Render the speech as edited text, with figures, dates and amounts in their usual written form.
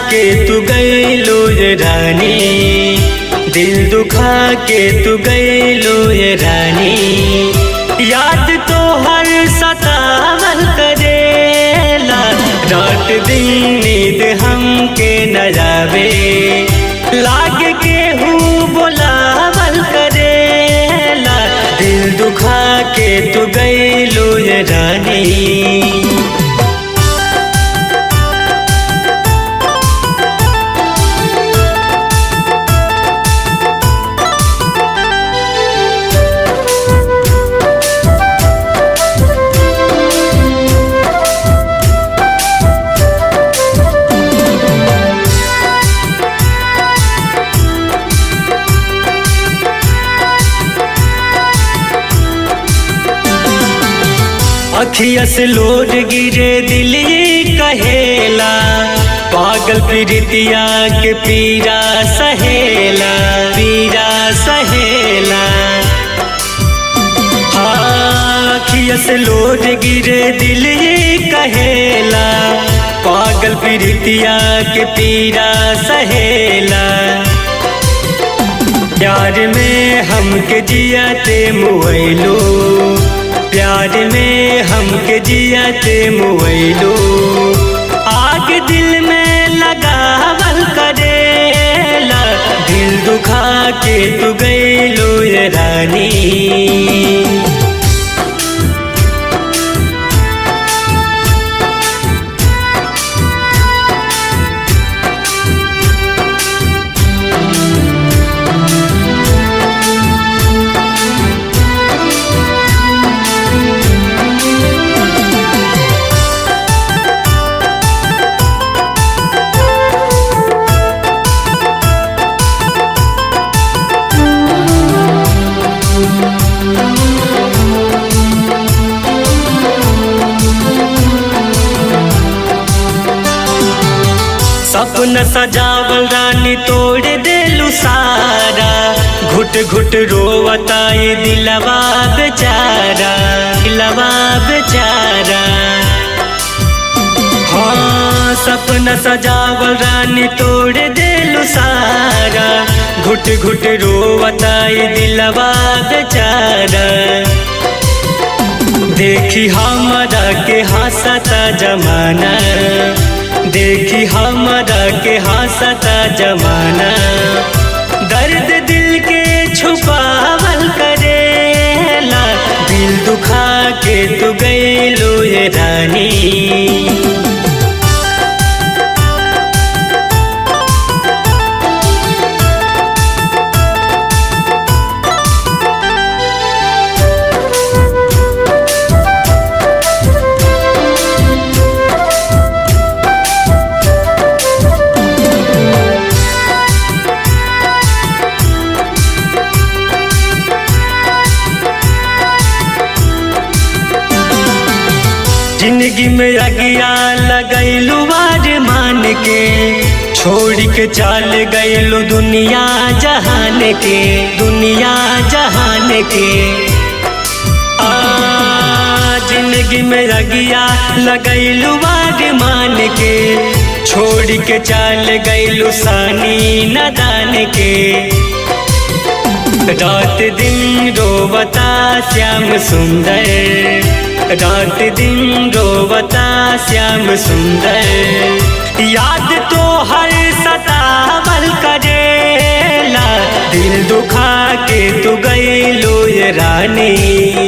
के तू गईलो ये रानी, दिल दुखा के तू गईलो ये रानी। याद तो हर सतावल करेला, रात दिन नींद हमके न जावे, लाग के हूँ बोलावल करेला। दिल दुखा के तू गईलो ये रानी। अखिया से लोड गिरे दिल ये कहेला, पागल प्रीतिया के पीरा सहेला, पीरा सहेला। हाँ, अखिया से लोड गिरे दिल ये कहेला, पागल प्रीतिया के पीरा सहेला। प्यार में हमके जियाते मुआइलो, प्यार में हमके जियाते मुआइलो। आग दिल में लगावल करेला, दिल दुखा के तू गईलो ये रानी। सपना सजावल रानी तोड़ देलू सारा, घुट घुट रोवता ये दिलवा बेचारा, दिलवा बेचारा। हाँ, सपना सजावल रानी तोड़ देलू सारा, घुट घुट रोवता ये दिलवा बेचारा। देखी हमारा के हंसता जमाना, देखी हमारा के हंसता जमाना। दर्द दिल के छुपावल करेला, दिल दुखा के तू गईलो ये रानी। जिंदगी में अगिया लगैलू वार मान के, छोड़ के चल गईलू दुनिया जहान के, दुनिया जहान के। जिंदगी में अगिया लगैलू वार मान के, छोड़ के चल गईलू सानी नदान के। रात दिन रोवता श्याम सुंदर, रात दिन रोवता श्याम सुंदर। याद तो हर सतावल करेला, दिल दुखा के तू गईलो ये रानी।